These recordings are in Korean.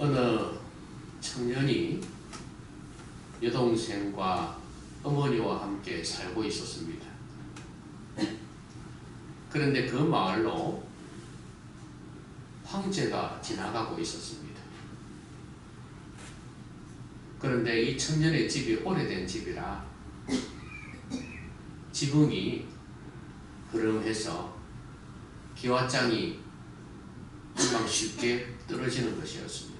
어느 청년이 여동생과 어머니와 함께 살고 있었습니다. 그런데 그 마을로 황제가 지나가고 있었습니다. 그런데 이 청년의 집이 오래된 집이라 지붕이 흐름해서 기와장이 금방 쉽게 떨어지는 것이었습니다.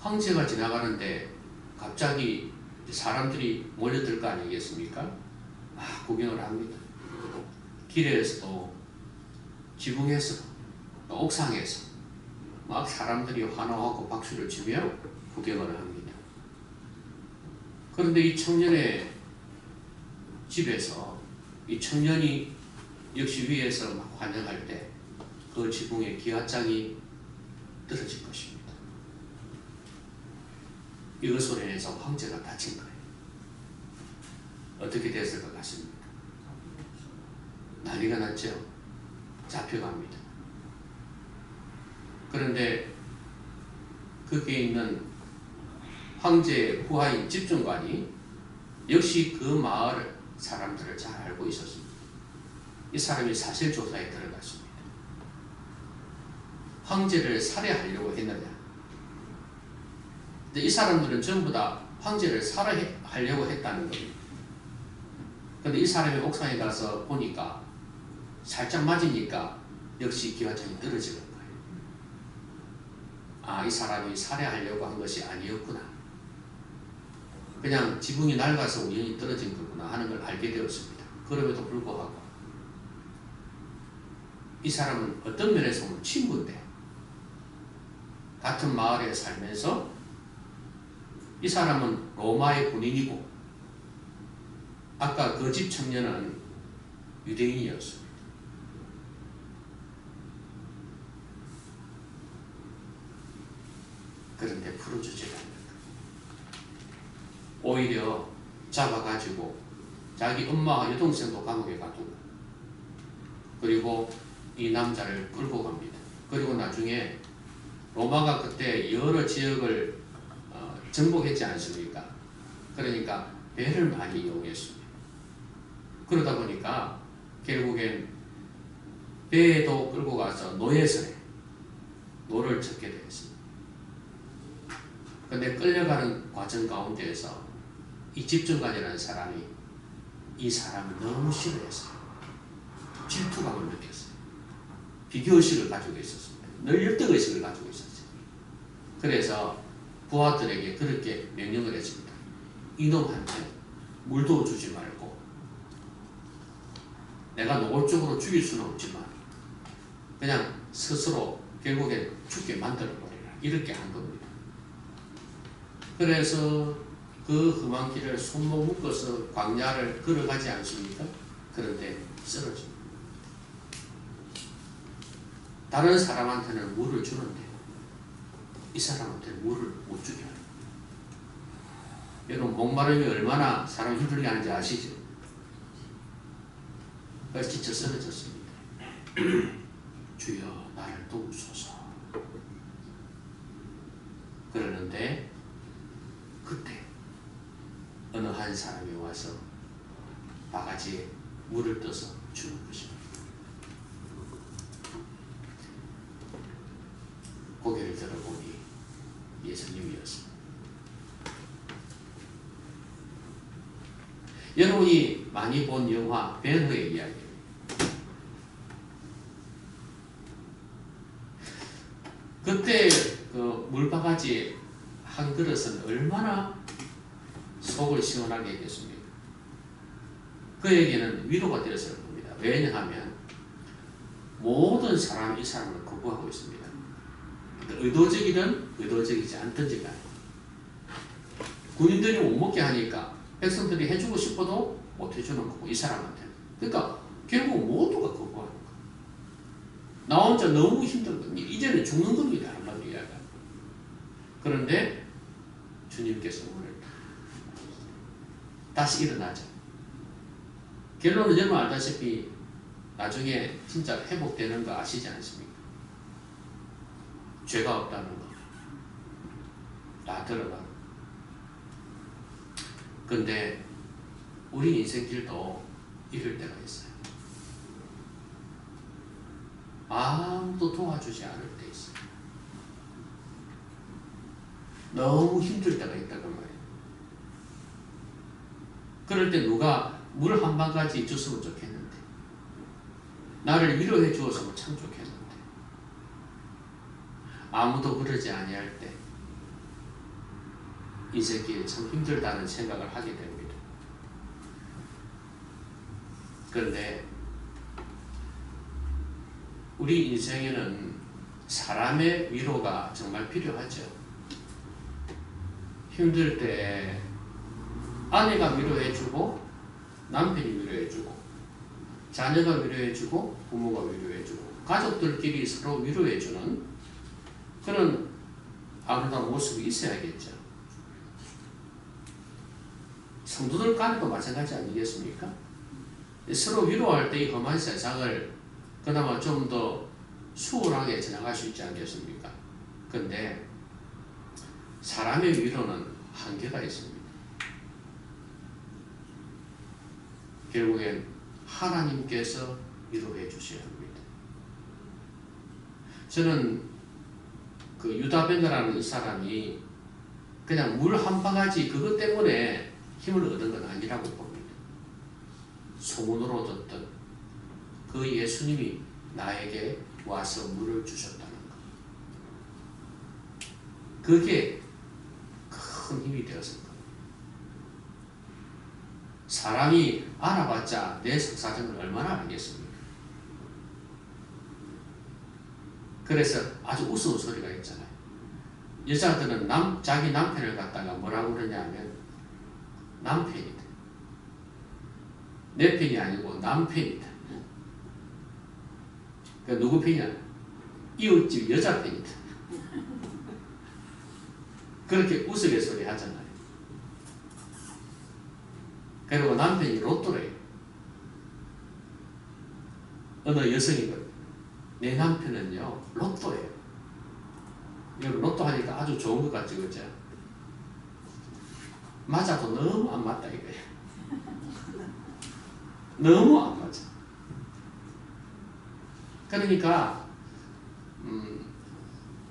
황제가 지나가는데 갑자기 사람들이 몰려들 거 아니겠습니까? 구경을 합니다. 길에서도 지붕에서 또 옥상에서 막 사람들이 환호하고 박수를 치며 구경을 합니다. 그런데 이 청년의 집에서 이 청년이 역시 위에서 막 환영할 때 그 지붕에 기와장이 떨어질 것입니다. 이것으로 인해서 황제가 다친 거예요. 어떻게 됐을 것 같습니까? 난리가 났죠. 잡혀갑니다. 그런데 거기에 있는 황제의 후하인 집중관이 역시 그 마을 사람들을 잘 알고 있었습니다. 이 사람이 사실조사에 들어갔습니다. 황제를 살해하려고 했느냐? 근데 이 사람들은 전부 다 황제를 살해하려고 했다는 겁니다. 근데 이 사람이 옥상에 가서 보니까 살짝 맞으니까 역시 기와장이 떨어지는 거예요. 이 사람이 살해하려고 한 것이 아니었구나. 그냥 지붕이 낡아서 우연히 떨어진 거구나 하는 걸 알게 되었습니다. 그럼에도 불구하고 이 사람은 어떤 면에서 보면 친구인데 같은 마을에 살면서 이 사람은 로마의 군인이고 아까 그 집 청년은 유대인이었습니다. 그런데 풀어주지 않는다. 오히려 잡아가지고 자기 엄마와 여동생도 감옥에 가두고 그리고 이 남자를 끌고 갑니다. 그리고 나중에 로마가 그때 여러 지역을 정복했지 않습니까? 그러니까 배를 많이 이용했습니다. 그러다 보니까 결국엔 배에도 끌고 가서 노예선에 노를 젓게 되었습니다. 근데 끌려가는 과정 가운데에서 이 집중관이라는 사람이 이 사람을 너무 싫어했어요. 질투감을 느꼈어요. 비교의식을 가지고 있었습니다. 늘 열등의식을 가지고 있었어요. 그래서 부하들에게 그렇게 명령을 했습니다. 이놈한테 물도 주지 말고 내가 노골적으로 죽일 수는 없지만 그냥 스스로 결국엔 죽게 만들어버리라. 이렇게 한 겁니다. 그래서 그 험한 길을 손목 묶어서 광야를 걸어가지 않습니까? 그런데 쓰러집니다. 다른 사람한테는 물을 주는데 이 사람한테 물을 못 주게 합니다. 여러분 목마름이 얼마나 사람 힘들게 하는지 아시죠? 그래서 지쳐 쓰러졌습니다. 주여 나를 도우소서. 그러는데 그때 어느 한 사람이 와서 바가지에 물을 떠서 주는 것입니다. 고개를 들어보니 예수님이었습니다. 여러분이 많이 본 영화 벤허의 이야기입니다. 그때 그 물바가지 한 그릇은 얼마나 속을 시원하게 했겠습니까? 그에게는 위로가 되었을 겁니다. 왜냐하면 모든 사람이 이 사람을 거부하고 있습니다. 의도적이든 의도적이지 않든지 간에 군인들이 못 먹게 하니까 백성들이 해주고 싶어도 못 해주는 거고 이 사람한테는. 그러니까 결국 모두가 거부하는 거예요. 나 혼자 너무 힘든 겁니다. 이제는 죽는 겁니다. 한마디로 이야기하면. 그런데 주님께서 오늘 다시 일어나자. 결론은 여러분 알다시피 나중에 진짜 회복되는 거 아시지 않습니까? 죄가 없다는 거. 다 들어가. 근데 우리 인생길도 이럴 때가 있어요. 아무도 도와주지 않을 때 있어요. 너무 힘들 때가 있다고 말이에요. 그럴 때 누가 물 한 방까지 줬으면 좋겠는데, 나를 위로해 주었으면 참 좋겠는데, 아무도 그러지 아니할 때 인생길이 참 힘들다는 생각을 하게 됩니다. 그런데 우리 인생에는 사람의 위로가 정말 필요하죠. 힘들 때 아내가 위로해주고, 남편이 위로해주고, 자녀가 위로해주고, 부모가 위로해주고, 가족들끼리 서로 위로해주는 그런 아름다운 모습이 있어야겠죠. 성도들 간에도 마찬가지 아니겠습니까? 서로 위로할 때 이 험한 세상을 그나마 좀 더 수월하게 지나갈 수 있지 않겠습니까? 근데 사람의 위로는 한계가 있습니다. 결국엔 하나님께서 위로해 주셔야 합니다. 저는 그 유다벤가라는 이 사람이 그냥 물 한 바가지 그것 때문에 힘을 얻은 건 아니라고 봅니다. 소문으로 듣던 그 예수님이 나에게 와서 물을 주셨다는 것. 그게 큰 힘이 되었을 겁니다. 사람이 알아봤자 내 속사정을 얼마나 알겠습니까? 그래서 아주 우스운 소리가 있잖아요. 여자들은 자기 남편을 갖다가 뭐라고 그러냐면 남편이다. 내 편이 아니고 남편이다. 그 누구 편이야? 이웃집 여자 편이다. 그렇게 우스갯소리 하잖아요. 그리고 남편이 로또래요. 어느 여성이거든요. 내 남편은요 로또예요. 로또 하니까 아주 좋은 것 같죠, 그죠? 맞아도 너무 안 맞다 이거예요. 너무 안 맞아. 그러니까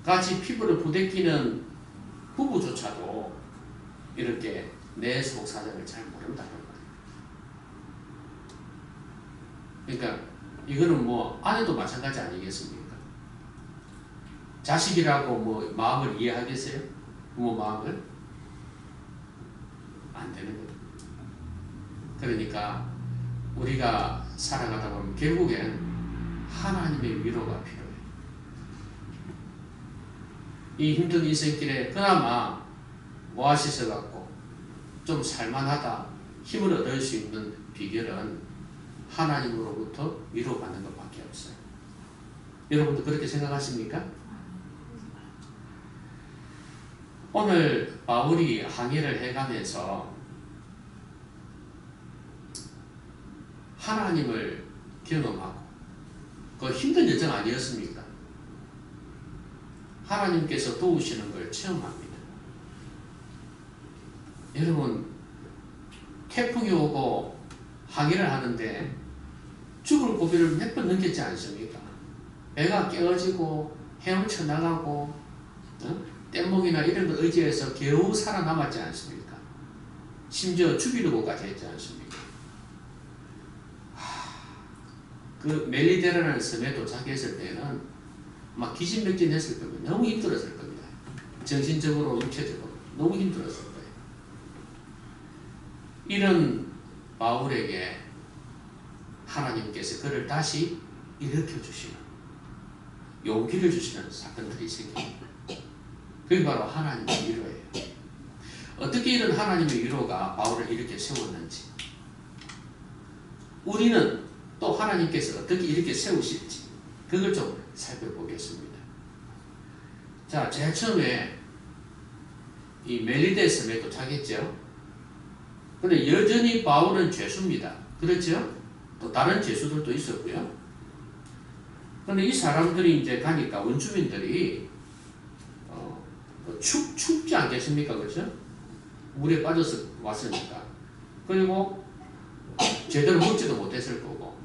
같이 피부를 부대끼는 부부조차도 이렇게 내 속 사정을 잘 모른다는 거예요. 그러니까 이거는 뭐 아내도 마찬가지 아니겠습니까? 자식이라고 뭐 마음을 이해하겠어요? 부모 마음을? 안 되는 거예요. 그러니까 우리가 살아가다 보면 결국엔 하나님의 위로가 필요해요. 이 힘든 인생길에 그나마 오아시스 갖고 좀 살만하다, 힘을 얻을 수 있는 비결은 하나님으로부터 위로받는 것밖에 없어요. 여러분도 그렇게 생각하십니까? 오늘 바울이 항해를 해가면서 하나님을 경험하고 그 힘든 여정 아니었습니까? 하나님께서 도우시는 걸 체험합니다. 여러분, 태풍이 오고 항해를 하는데 죽을 고비를 몇 번 넘겼지 않습니까? 배가 깨어지고 헤엄쳐 나가고 뗏목이나 이런 걸 의지해서 겨우 살아남았지 않습니까? 심지어 죽이려고까지 했지 않습니까? 그 멜리데라는 섬에 도착했을 때는 막 기진맥진했을 겁니다. 너무 힘들었을 겁니다. 정신적으로 육체적으로 너무 힘들었을 거예요. 이런 바울에게 하나님께서 그를 다시 일으켜 주시는, 용기를 주시는 사건들이 생깁니다. 그게 바로 하나님의 위로예요. 어떻게 이런 하나님의 위로가 바울을 이렇게 세웠는지, 우리는 또 하나님께서 어떻게 이렇게 세우실지 그걸 좀 살펴보겠습니다. 자, 제일 처음에 이 멜리데 섬에 도착했죠. 근데 여전히 바울은 죄수입니다. 그렇죠? 또 다른 죄수들도 있었고요. 근데 이 사람들이 이제 가니까 원주민들이 춥지 않겠습니까? 그렇죠? 물에 빠져서 왔으니까. 그리고 제대로 먹지도 못했을 거고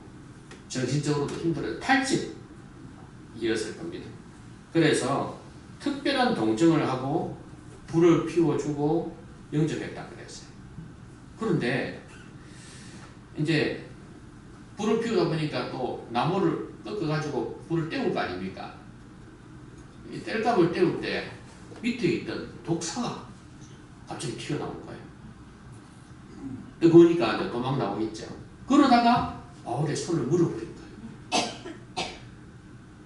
정신적으로도 힘들어요. 탈진이었을 겁니다. 그래서 특별한 동정을 하고 불을 피워주고 영접했다 그랬어요. 그런데 이제 불을 피우다 보니까 또 나무를 꺾어가지고 불을 때울 거 아닙니까? 이 땔감을 때울 때 밑에 있던 독사가 갑자기 튀어나온 거예요. 뜨거우니까 이제 도망 나오겠죠. 그러다가 바울의 손을 물어버린 거예요.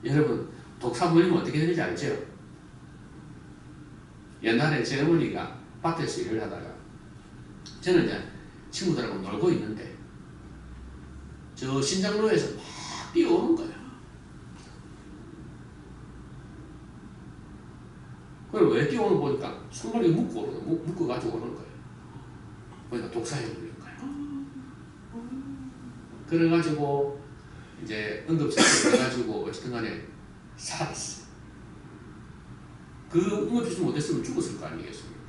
여러분, 독사 물리면 어떻게 되는지 알죠? 옛날에 제 어머니가 밭에서 일을 하다가 저는 이제 친구들하고 놀고 있는데 저 신장로에서 막 뛰어오는 거예요. 그래 왜 뛰어오는 거 보니까 손머리 묶어가지고 오는 거예요. 그러니까 독사에 물린 거예요. 그래가지고 이제 응급처치를 해가지고 어쨌든 간에 살았어요. 그 응급처치 못했으면 죽었을 거 아니겠습니까?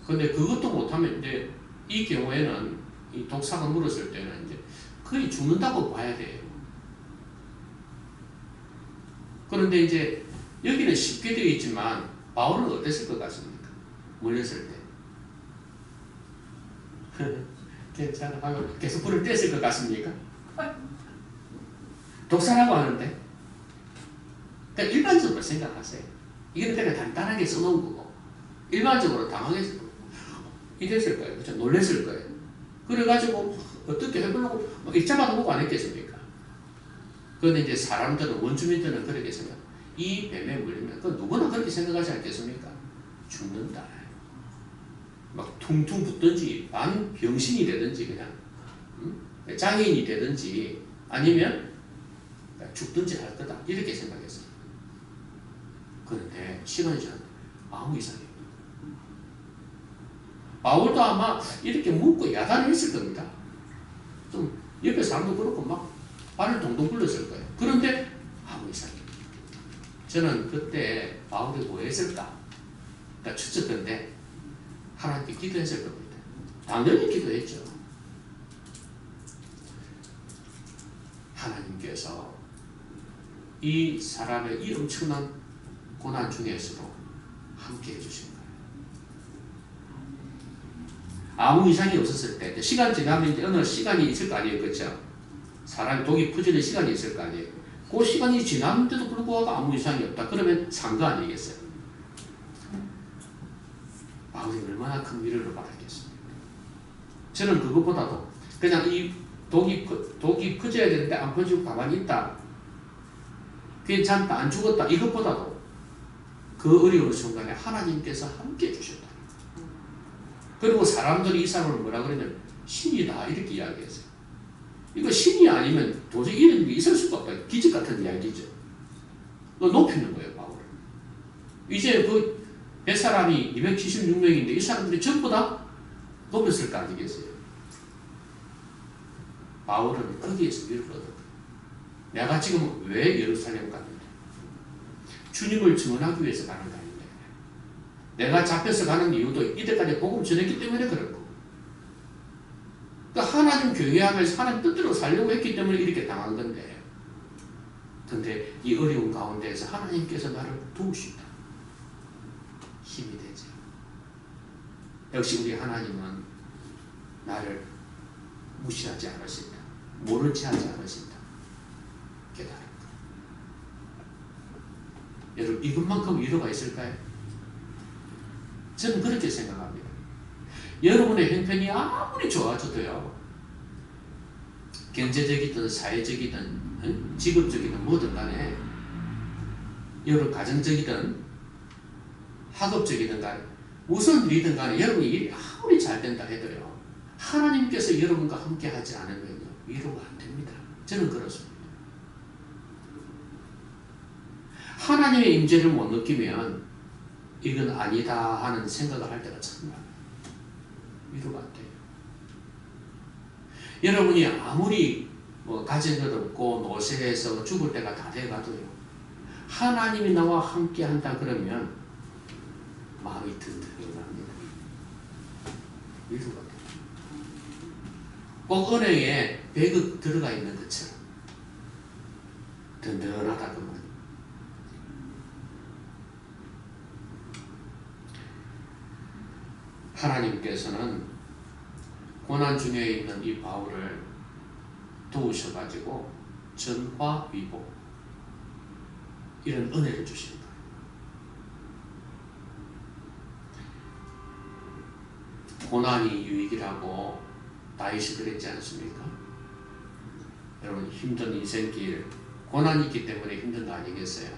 근데 그것도 못하면 이제 이 경우에는 이 독사가 물었을 때는 이제 거의 죽는다고 봐야 돼요. 그런데 이제 여기는 쉽게 되어 있지만 바울은 어땠을 것 같습니까? 물렸을 때. 괜찮아. 계속 불을 뗐을 것 같습니까? 독사라고 하는데. 그러니까 일반적으로 생각하세요. 이건 그냥 간단하게 써놓은 거고 일반적으로 당황해서 이랬을 거예요. 그렇죠? 놀랬을 거예요. 그래가지고 어떻게 해보려고 일자마도 보고 안 했겠습니까? 그런데 이제 사람들은 원주민들은 그렇게 생각. 이 뱀에 물리면 그 누구나 그렇게 생각하지 않겠습니까? 죽는다. 막 퉁퉁 붓든지 병신이 되든지 그냥 장애인이 되든지 아니면 죽든지 할 거다 이렇게 생각했어요. 그런데 시간이 지났는데 아무 이상이 없어요. 바울도 아마 이렇게 묻고 야단했을 겁니다. 좀 옆에 사람도 그렇고 막 발을 동동 굴렸을 거예요. 그런데 아무 이상이 없어요. 저는 그때 바울이 뭐 했을까? 그러니까 추측컨대 하나님께 기도했을 겁니다. 당연히 기도했죠. 하나님께서 이 사람의 이 엄청난 고난 중에서도 함께 해주신 거예요. 아무 이상이 없었을 때 시간 지나면 이제 어느 시간이 있을 거 아니에요. 그렇죠? 사람이 독이 퍼지는 시간이 있을 거 아니에요. 그 시간이 지났는데도 불구하고 아무 이상이 없다. 그러면 산 거 아니겠어요? 바울이 얼마나 큰 위로를 받았겠습니까? 저는 그것보다도 그냥 이 독이 퍼져야 되는데 안 퍼지고 가만히 있다. 괜찮다. 안 죽었다. 이것보다도 그 어려운 순간에 하나님께서 함께 해주셨다. 그리고 사람들이 이 사람을 뭐라 그러냐면 신이다 이렇게 이야기했어요. 이거 신이 아니면 도저히 이런 일이 있을 수가 없다. 기적 같은 이야기죠. 높이는 거예요, 바울을. 이제 그 뱃사람이 276명인데 이 사람들이 전부 다 높였을 거 아니겠어요? 바울은 거기에서 위로를 얻었다. 내가 지금 왜 예루살렘 갔는데? 주님을 증언하기 위해서 가는 거 아닌데. 내가 잡혀서 가는 이유도 이때까지 복음 전했기 때문에 그렇고. 그러니까 하나님 경외하면서 하나님 뜻대로 살려고 했기 때문에 이렇게 당한 건데. 근데 이 어려운 가운데에서 하나님께서 나를 도우신다. 힘이 되죠. 역시 우리 하나님은 나를 무시하지 않으신다. 모른 체 하지 않으신다. 깨달은다. 여러분 이것만큼 위로가 있을까요? 저는 그렇게 생각합니다. 여러분의 형편이 아무리 좋아져도요. 경제적이든 사회적이든 직업적이든 뭐든 간에 여러분 가정적이든 학업적이든 간에 무슨 일이든 간에 여러분이 일이 아무리 잘 된다 해도요. 하나님께서 여러분과 함께 하지 않으면 위로가 안 됩니다. 저는 그렇습니다. 하나님의 임재를 못 느끼면 이건 아니다 하는 생각을 할 때가 참 많아요. 위로가 안 돼요. 여러분이 아무리 가진 것 없고 노쇠해서 죽을 때가 다 돼가도요. 하나님이 나와 함께 한다 그러면 마음이 든든합니다. 위로가 돼요. 꼭 은행에 100억 들어가 있는 것처럼 든든하다 그 말이에요. 하나님께서는 고난 중에 있는 이 바울을 도우셔가지고 전화위복 이런 은혜를 주시는 거예요. 고난이 유익이라고 다윗이 그랬지 않습니까? 여러분 힘든 인생길 고난이 있기 때문에 힘든 거 아니겠어요?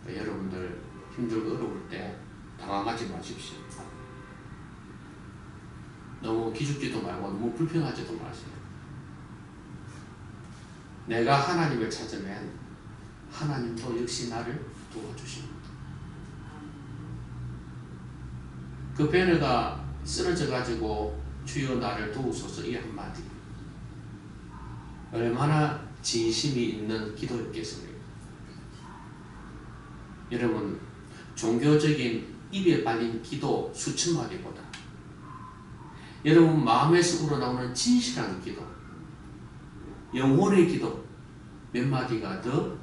그러니까 여러분들 힘들고 어려울 때 당황하지 마십시오. 너무 기죽지도 말고 너무 불평하지도 마세요. 내가 하나님을 찾으면 하나님도 역시 나를 도와주십니다. 그 베네가 쓰러져 가지고 주여 나를 도우소서 이 한마디 얼마나 진심이 있는 기도였겠습니까? 여러분 종교적인 입에 발린 기도 수천 마디보다 여러분 마음에서 우러나오는 진실한 기도 영혼의 기도 몇 마디가 더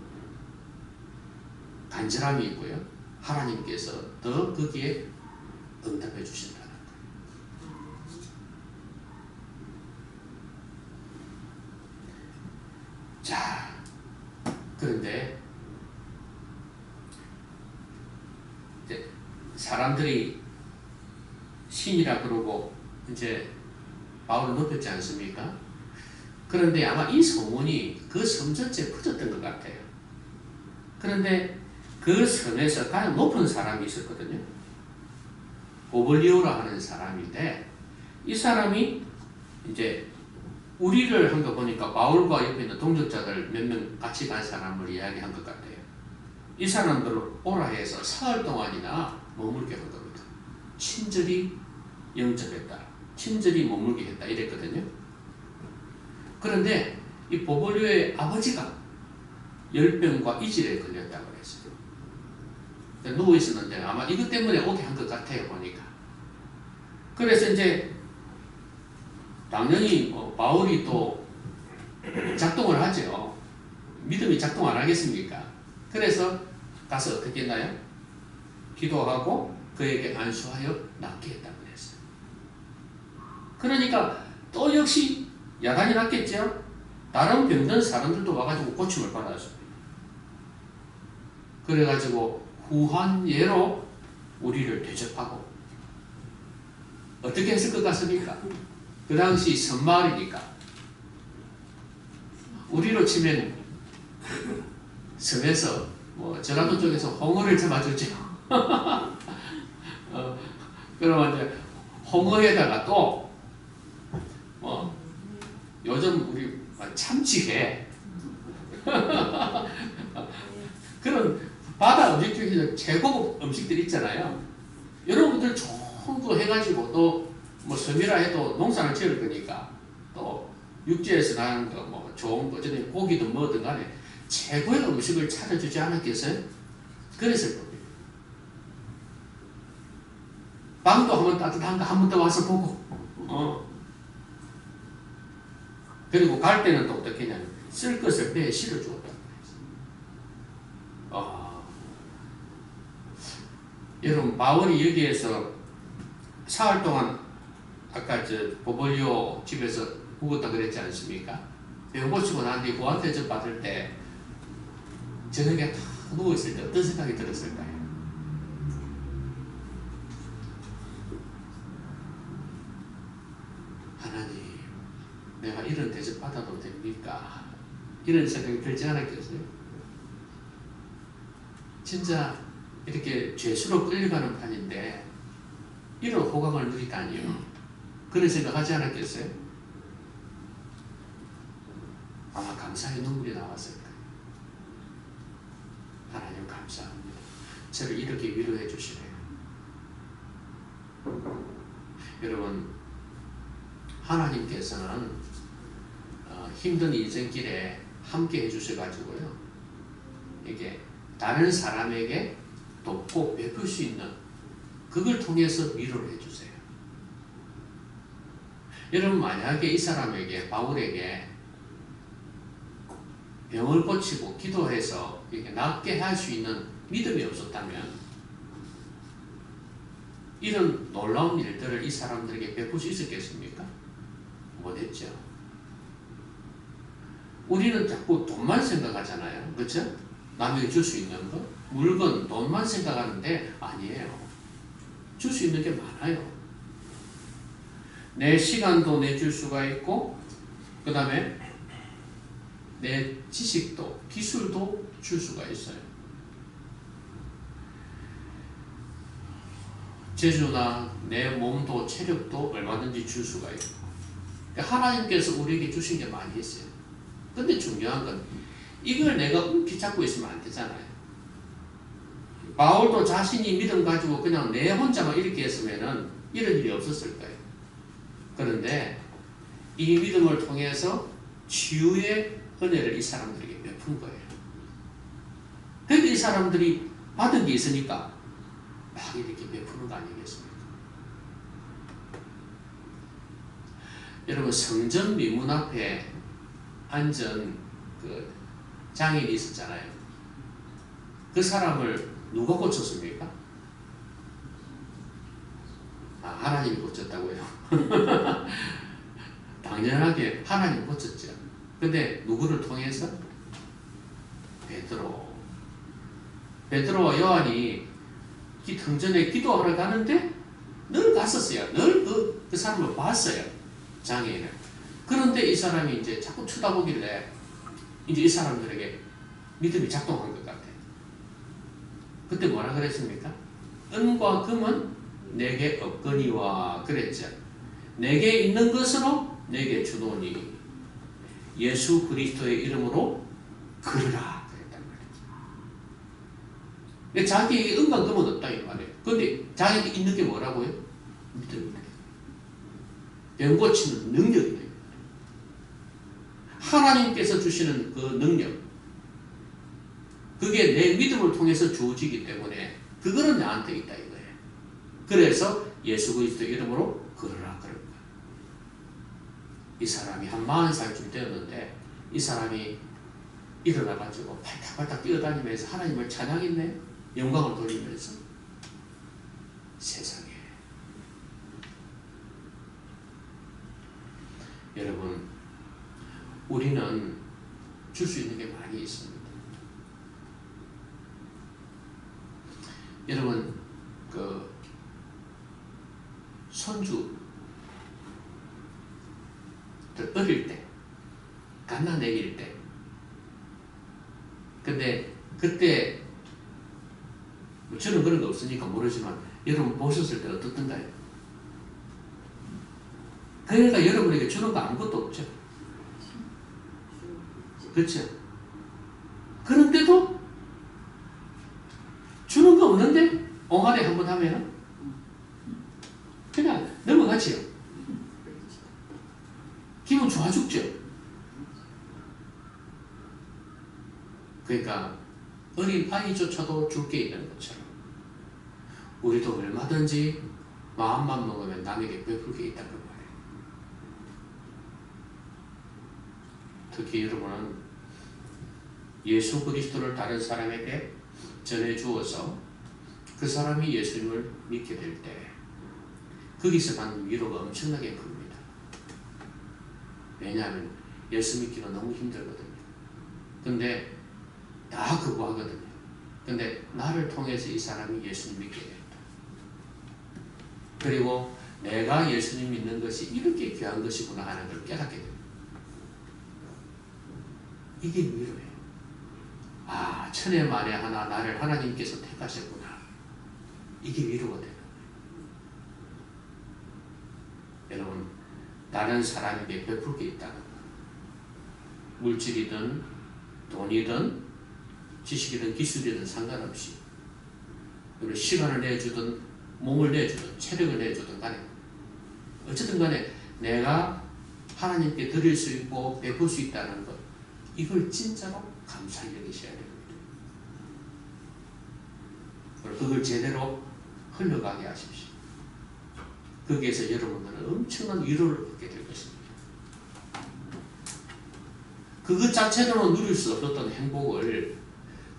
간절함이 있고요. 하나님께서 더 거기에 응답해 주신다는 거예요. 자, 그런데 이제 사람들이 신이라 그러고 이제 바울을 높였지 않습니까? 그런데 아마 이 소문이 그 섬 전체에 퍼졌던 것 같아요. 그런데 그 섬에서 가장 높은 사람이 있었거든요. 고블리오라 하는 사람인데 이 사람이 이제 우리를 한 거 보니까 바울과 옆에 있는 동역자들 몇 명 같이 간 사람을 이야기한 것 같아요. 이 사람들을 오라 해서 사흘 동안이나 머물게 한 겁니다. 친절히 영접했다. 친절히 머물게 했다. 이랬거든요. 그런데 이 보볼리오의 아버지가 열병과 이질에 걸렸다고 그랬어요. 누워있었는데 아마 이것 때문에 오게 한 것 같아요. 보니까. 그래서 이제 당연히 바울이 또 작동을 하죠. 믿음이 작동 안 하겠습니까? 그래서 가서 어떻게 했나요? 기도하고 그에게 안수하여 낫게 했다고 그랬어요. 그러니까 또 역시 야단이 났겠죠? 다른 병든 사람들도 와가지고 고침을 받았습니다. 그래가지고 후한 예로 우리를 대접하고 어떻게 했을 것 같습니까? 그 당시 섬마을이니까 우리로 치면 섬에서 뭐 전라도 쪽에서 홍어를 잡아주죠. 그러면 이제 홍어에다가 또 요즘 우리 참치회 그런 바다 음식 중에서 최고급 음식들 있잖아요. 여러분들 좋은 거 해가지고 또 뭐 섬이라 해도 농사를 지을 거니까 또 육지에서 나는 거 뭐 좋은 거 어쨌든 고기든 뭐든 간에 최고의 음식을 차려주지 않았겠어요? 그랬을 겁니다. 방도 한번 따뜻한 거 한 번 더 와서 보고 그리고 갈 때는 또 어떻게 했냐면 쓸 것을 배에 실어주었다. 여러분 바울이 여기에서 사흘 동안 아까 저 보볼리오 집에서 묵었다 그랬지 않습니까? 병 고치고 난 뒤에 구원 대접 받을 때 저녁에 다 누워있을 때 어떤 생각이 들었을까요? 하나님 내가 이런 대접 받아도 됩니까? 이런 생각이 들지 않았겠어요? 진짜 이렇게 죄수로 끌려가는 판인데 이런 호강을 누리다니요. 그런 생각하지 않았겠어요? 아마 감사의 눈물이 나왔을 거예요. 하나님 감사합니다. 저를 이렇게 위로해 주시네요. 여러분 하나님께서는 힘든 인생길에 함께 해주셔가지고요. 이게 다른 사람에게 돕고 베풀 수 있는 그걸 통해서 위로를 해주세요. 여러분 만약에 이 사람에게 바울에게 병을 고치고 기도해서 이렇게 낫게 할 수 있는 믿음이 없었다면 이런 놀라운 일들을 이 사람들에게 베풀 수 있었겠습니까? 못했죠. 우리는 자꾸 돈만 생각하잖아요. 그렇죠? 남에게 줄 수 있는 거, 물건, 돈만 생각하는데 아니에요. 줄 수 있는 게 많아요. 내 시간도 내줄 수가 있고 그 다음에 내 지식도 기술도 줄 수가 있어요. 재주나 내 몸도 체력도 얼마든지 줄 수가 있고 하나님께서 우리에게 주신 게 많이 있어요. 근데 중요한 건 이걸 내가 움키 잡고 있으면 안 되잖아요. 바울도 자신이 믿음 가지고 그냥 내 혼자만 이렇게 했으면은 이런 일이 없었을 거예요. 그런데 이 믿음을 통해서 치유의 은혜를 이 사람들에게 베푼 거예요. 그런데 이 사람들이 받은 게 있으니까 막 이렇게 베푸는 거 아니겠습니까? 여러분 성전 미문 앞에 앉은 그 장인이 있었잖아요. 그 사람을 누가 고쳤습니까? 하나님이 고쳤다고요. 당연하게 하나님 고쳤죠. 근데 누구를 통해서? 베드로와 요한이 성전에 기도하러 가는데 늘 갔었어요. 늘 그 사람을 봤어요. 장애인을. 그런데 이 사람이 이제 자꾸 쳐다보길래 이제 이 사람들에게 믿음이 작동한 것 같아요. 그때 뭐라 그랬습니까? 은과 금은 내게 없거니와 그랬죠. 내게 있는 것으로 내게 주노니 예수 그리스도의 이름으로 걸으라 그랬단 말이죠. 자기에게 은과 금은 없다 이 말이에요. 그런데 자기에게 있는 게 뭐라고요? 믿음이다. 병 고치는 능력이다. 하나님께서 주시는 그 능력, 그게 내 믿음을 통해서 주어지기 때문에 그거는 나한테 있다 이거예요. 그래서 예수 그리스도 이름으로 걸으라 그럴 거예요. 이 사람이 한 40살쯤 되었는데 이 사람이 일어나가지고 발딱발딱 뛰어다니면서 하나님을 찬양했네. 영광을 돌리면서 세상에. 여러분 우리는 줄 수 있는 게 많이 있습니다. 여러분 그 손주 어릴 때 갓난아기일 때 근데 그때 저는 그런 거 없으니까 모르지만 여러분 보셨을 때 어떻던가요? 그러니까 여러분에게 주는 거 아무것도 없죠. 그렇죠? 그런데도 주는 거 없는데 옹알이 한번 하면 그냥 넘어가지요. 기분 좋아 죽죠. 그러니까 어린 아이조차도 줄 게 있는 것처럼 우리도 얼마든지 마음만 먹으면 남에게 베풀 게 있다는 말이에요. 특히 여러분은 예수 그리스도를 다른 사람에게 전해주어서 그 사람이 예수님을 믿게 될 때 거기서 받는 위로가 엄청나게 큽니다. 왜냐하면 예수 믿기는 너무 힘들거든요. 근데 다 거부하거든요. 근데 나를 통해서 이 사람이 예수님 믿게 된다. 그리고 내가 예수님 믿는 것이 이렇게 귀한 것이구나 하는 걸 깨닫게 됩니다. 이게 위로예요. 아, 천에 만에 하나 나를 하나님께서 택하셨구나. 이게 위로가 되는 거예요. 여러분, 다른 사람에게 베풀 게 있다는 거예요. 물질이든 돈이든 지식이든 기술이든 상관없이 시간을 내주든 몸을 내주든 체력을 내주든 간에 어쨌든 간에 내가 하나님께 드릴 수 있고 베풀 수 있다는 것, 이걸 진짜로 감사히 여기셔야 됩니다. 그리고 그걸 제대로 흘러가게 하십시오. 거기에서 여러분들은 엄청난 위로를 얻게 될 것입니다. 그것 자체로는 누릴 수 없었던 행복을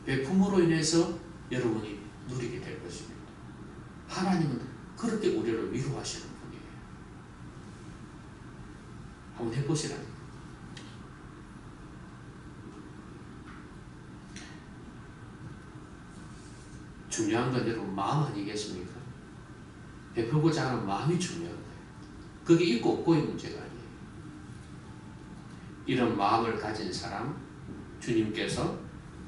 베품으로 인해서 여러분이 누리게 될 것입니다. 하나님은 그렇게 우리를 위로하시는 분이에요. 한번 해보시라니까. 중요한 건 여러분 마음 아니겠습니까? 베풀고자 하는 마음이 중요한 거예요. 그게 있고 없고의 문제가 아니에요. 이런 마음을 가진 사람 주님께서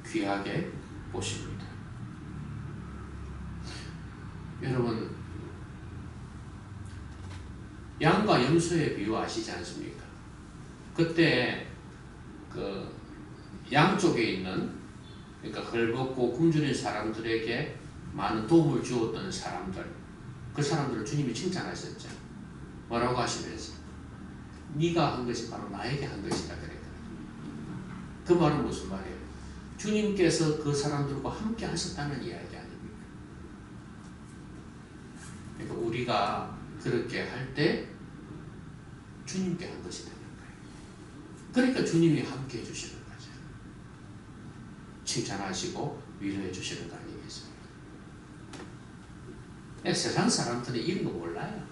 귀하게 보십니다. 여러분 양과 염소의 비유 아시지 않습니까? 그때 그 양쪽에 있는 그러니까 헐벗고 굶주린 사람들에게 많은 도움을 주었던 사람들, 그 사람들을 주님이 칭찬하셨죠. 뭐라고 하시면서 네가 한 것이 바로 나에게 한 것이다 그랬거든요. 그 말은 무슨 말이에요? 주님께서 그 사람들과 함께 하셨다는 이야기 아닙니까? 그러니까 우리가 그렇게 할 때 주님께 한 것이 되는 거예요. 그러니까 주님이 함께 해주시는 거죠. 칭찬하시고 위로해 주시는 거 아니겠습니까? 세상 사람들은 이런 거 몰라요.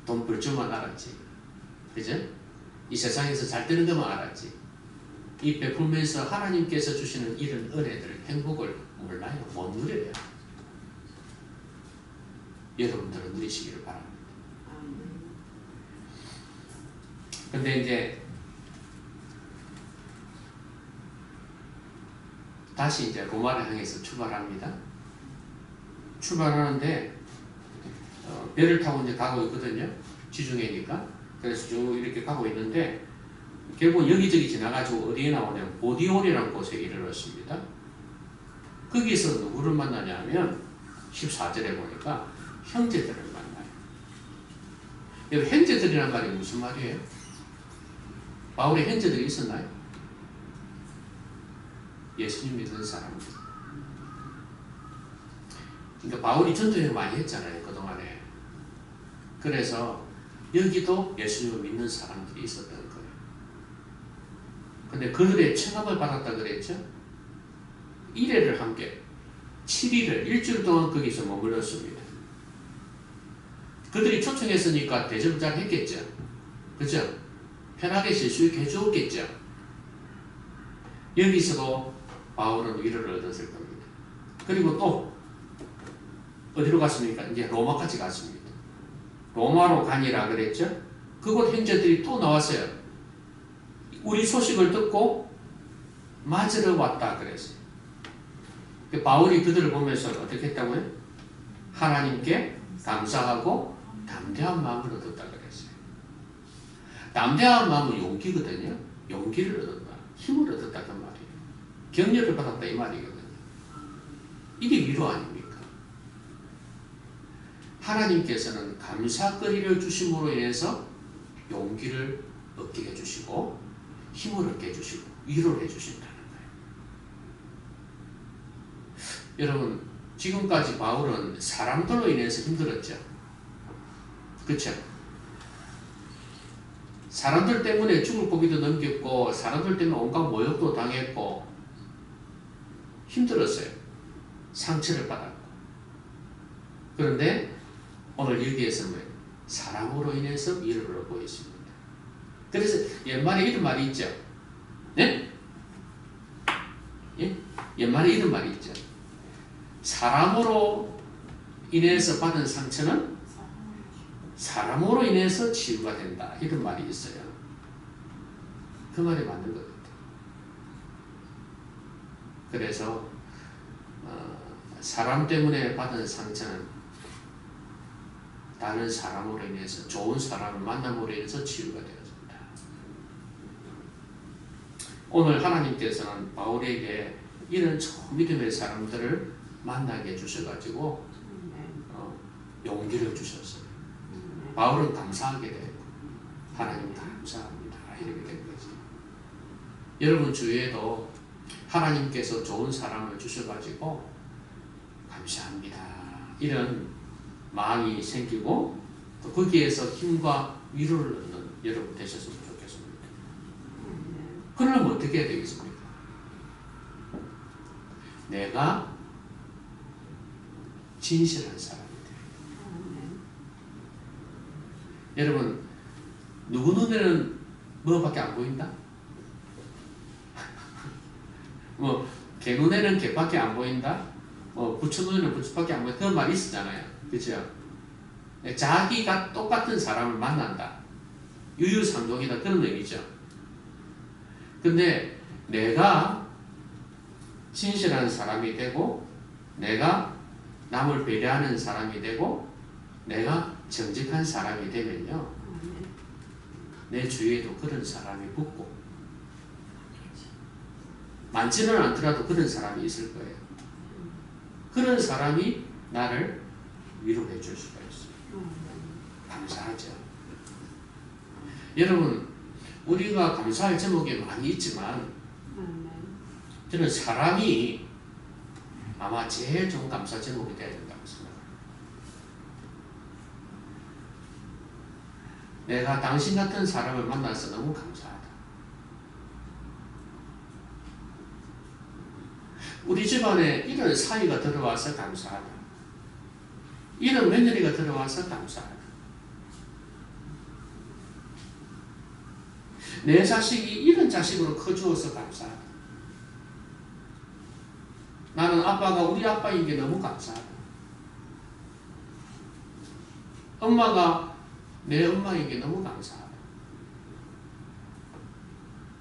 돈 벌 줄만 알았지. 그죠? 이 세상에서 잘 되는 것만 알았지. 이 베풀면서 하나님께서 주시는 이런 은혜들, 행복을 몰라요. 못 누려요. 여러분들은 누리시기를 바랍니다. 근데 이제 다시 이제 로마를 향해서 출발합니다. 출발하는데 배를 타고 이제 가고 있거든요. 지중해니까. 그래서 쭉 이렇게 가고 있는데 결국 여기저기 지나가지고 어디에 나오냐면 보디올이라는 곳에 이르렀습니다. 거기서 누구를 만나냐면 14절에 보니까 형제들을 만나요. 여기 형제들이란 말이 무슨 말이에요? 바울의 형제들이 있었나요? 예수님 믿는 사람들. 그러니까 바울이 전도여행 많이 했잖아요. 그동안에. 그래서 여기도 예수님을 믿는 사람들이 있었던 거예요. 근데 그들의 청함을 받았다 그랬죠? 1회를 함께 7일을 일주일 동안 거기서 머물렀습니다. 그들이 초청했으니까 대접을 잘 했겠죠. 그죠? 편하게 쉴 수 있게 해주었겠죠. 여기서도 바울은 위로를 얻었을 겁니다. 그리고 또 어디로 갔습니까? 이제 로마까지 갔습니다. 로마로 가니라 그랬죠? 그곳 형제들이 또 나왔어요. 우리 소식을 듣고 맞으러 왔다 그랬어요. 바울이 그들을 보면서 어떻게 했다고요? 하나님께 감사하고 담대한 마음을 얻었다 그랬어요. 담대한 마음은 용기거든요. 용기를 얻었다. 힘을 얻었다 그 말이에요. 격려를 받았다 이 말이거든요. 이게 위로 아닙니까? 하나님께서는 감사거리를 주심으로 인해서 용기를 얻게 해주시고 힘을 얻게 해주시고 위로를 해주신다는 거예요. 여러분 지금까지 바울은 사람들로 인해서 힘들었죠. 그렇죠? 사람들 때문에 죽을 고비도 넘겼고 사람들 때문에 온갖 모욕도 당했고 힘들었어요. 상처를 받았고. 그런데 오늘 여기에서 뭐예요? 사람으로 인해서 위로를 얻고 있습니다. 그래서 옛말에 이런 말이 있죠. 네? 예? 옛말에 이런 말이 있죠. 사람으로 인해서 받은 상처는 사람으로 인해서 치유가 된다. 이런 말이 있어요. 그 말이 맞는 것 같아요. 그래서 사람 때문에 받은 상처는 다른 사람으로 인해서 좋은 사람을 만남으로 인해서 치유가 되어진다. 오늘 하나님께서는 바울에게 이런 처음 믿음의 사람들을 만나게 해주셔가지고 용기를 주셨어요. 바울은 감사하게 되고 하나님 감사합니다. 이렇게 된 거죠. 여러분 주위에도 하나님께서 좋은 사람을 주셔가지고 감사합니다. 이런 마음이 생기고 또 거기에서 힘과 위로를 얻는 여러분 되셨으면 좋겠습니다. 그러면 어떻게 해야 되겠습니까? 내가 진실한 사람이 돼요. 여러분 누구 눈에는 뭐밖에 안 보인다? 뭐 개 눈에는 개밖에 안 보인다? 부처 눈에는 부처밖에 안 보인다. 그런 말이 있었잖아요. 그죠? 자기가 똑같은 사람을 만난다. 유유상종이다. 그런 의미죠. 근데 내가 진실한 사람이 되고 내가 남을 배려하는 사람이 되고 내가 정직한 사람이 되면요. 내 주위에도 그런 사람이 붙고 많지는 않더라도 그런 사람이 있을 거예요. 그런 사람이 나를 위로해 줄 수가 있어요. 감사하죠. 여러분 우리가 감사할 제목이 많이 있지만 저는 사람이 아마 제일 좋은 감사 제목이 되어야 된다고 생각합니다. 내가 당신 같은 사람을 만나서 너무 감사하다. 우리 집안에 이런 사위가 들어와서 감사하다. 이런 며느리가 들어와서 감사하다. 내 자식이 이런 자식으로 커주어서 감사하다. 나는 아빠가 우리 아빠인 게 너무 감사하다. 엄마가 내 엄마인 게 너무 감사하다.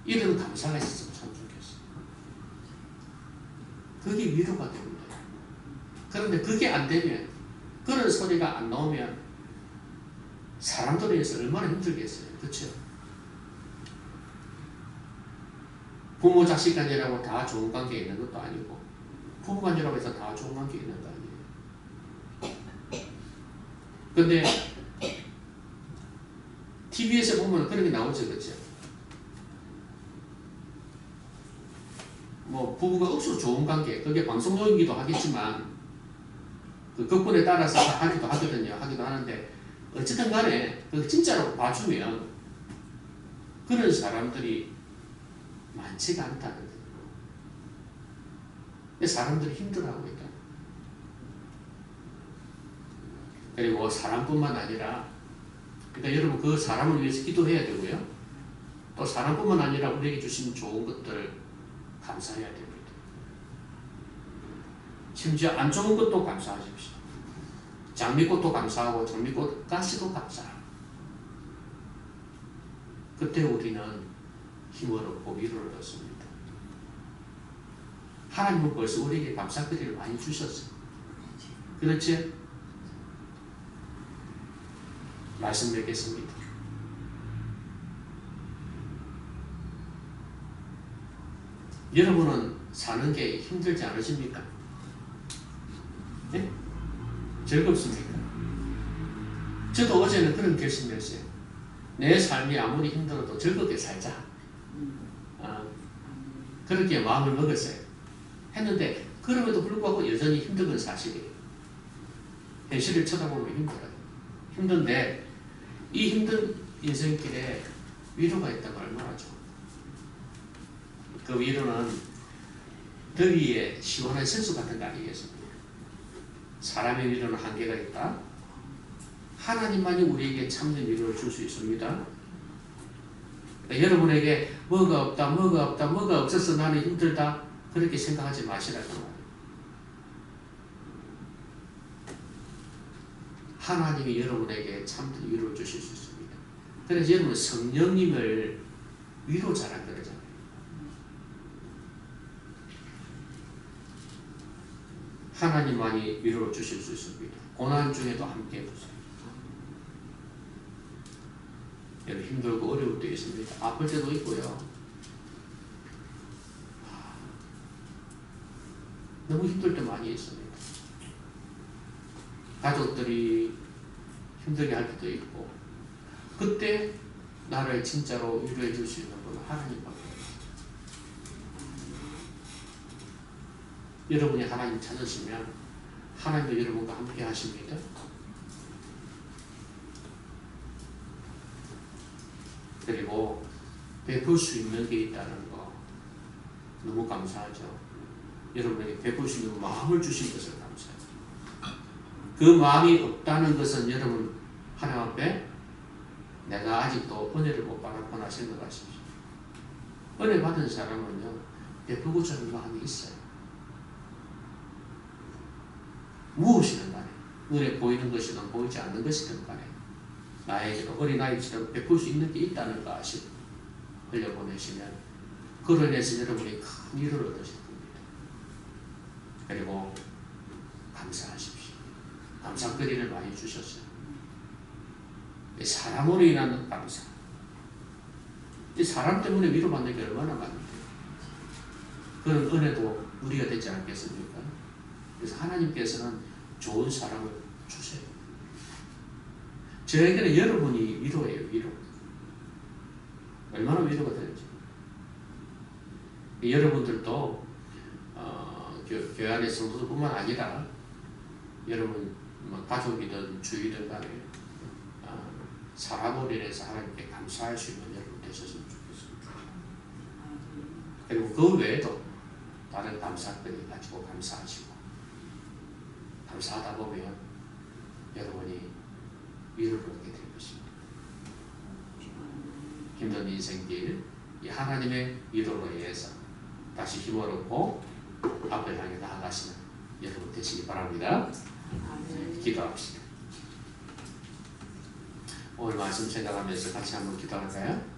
이런 감사가 있었으면 참 좋겠어. 그게 위로가 됩니다. 그런데 그게 안 되면, 그런 소리가 안 나오면 사람들에서 얼마나 힘들겠어요. 그렇죠? 부모 자식 간이라고 다 좋은 관계 있는 것도 아니고 부부 간이라고 해서 다 좋은 관계 있는 거 아니에요. 근데 TV에서 보면 그런 게 나오죠. 그렇죠? 뭐 부부가 억수로 좋은 관계, 그게 방송용이기도 하겠지만 그 극본에 따라서 하기도 하는데 어쨌든 간에 그 진짜로 봐주면 그런 사람들이 많지가 않다는 거예요. 사람들이 힘들어하고 있다. 그리고 사람뿐만 아니라, 그러니까 여러분 그 사람을 위해서 기도해야 되고요. 또 사람뿐만 아니라 우리에게 주신 좋은 것들 감사해야 됩니다. 심지어 안 좋은 것도 감사하십시오. 장미꽃도 감사하고 장미꽃 가시도 감사하고. 그때 우리는 힘을 얻고 위로를 얻습니다. 하나님은 벌써 우리에게 감사거리를 많이 주셨어요. 그렇지? 말씀 맺겠습니다. 여러분은 사는 게 힘들지 않으십니까? 네? 즐겁습니까? 저도 어제는 그런 결심했어요. 내 삶이 아무리 힘들어도 즐겁게 살자. 그렇게 마음을 먹었어요. 했는데 그럼에도 불구하고 여전히 힘든 건 사실이에요. 현실을 쳐다보면 힘들어요. 힘든데 이 힘든 인생길에 위로가 있다면 얼마나 좋아. 그 위로는 더위에 시원한 sensu 같은 거 아니겠습니까? 사람의 위로는 한계가 있다. 하나님만이 우리에게 참된 위로를 줄 수 있습니다. 여러분에게 뭐가 없어서 나는 힘들다 그렇게 생각하지 마시라고 말이에요. 하나님이 여러분에게 참된 위로를 주실 수 있습니다. 그래서 여러분 성령님을 위로자라 그러잖아요. 하나님만이 위로를 주실 수 있습니다. 고난 중에도 함께 해주세요. 여러분 힘들고 어려울 때 있습니다. 아플 때도 있고요. 너무 힘들 때 많이 있습니다. 가족들이 힘들게 할 때도 있고 그때 나를 진짜로 위로해 줄 수 있는 분은 하나님밖에 없어요. 여러분이 하나님 찾으시면 하나님도 여러분과 함께 하십니다. 그리고 베풀 수 있는 게 있다는 거 너무 감사하죠. 여러분에게 베풀 수 있는 마음을 주신 것을 감사해요. 그 마음이 없다는 것은 여러분 하나님 앞에 내가 아직도 은혜를 못 받았구나 생각하십시오. 은혜 받은 사람은요 베풀고자 하는 마음이 있어요. 무엇이든 간에 눈에 보이는 것이든 보이지 않는 것이든 간에 나에게도 어린아이처럼 베풀 수 있는 게 있다는 거 아시고 흘려보내시면 그로 인해서 여러분이 큰 위로를 얻으실 겁니다. 그리고 감사하십시오. 감사거리를 많이 주셨어요. 사람으로 인한 감사. 이 사람 때문에 위로받는 게 얼마나 많은데 그런 은혜도 우리가 되지 않겠습니까? 그래서 하나님께서는 좋은 사람을 주세요. 저에게는 여러분이 위로예요. 위로. 얼마나 위로가 되는지. 여러분들도 교회 안의 성도들뿐만 아니라 여러분 가족이든 주위든 간에 사람으로 인해서 하나님께 감사할 수 있는 여러분 되셨으면 좋겠습니다. 그리고 그 외에도 다른 감사거리 가지고 감사하시고 감사하다 보면 여러분이 위로를 얻게 될 것입니다. 힘든 인생길 이 하나님의 위로로 인해서 다시 힘을 얻고 앞을 향해 나아가시는 여러분 되시기 바랍니다. 기도합시다. 오늘 말씀 생각하면서 같이 한번 기도할까요?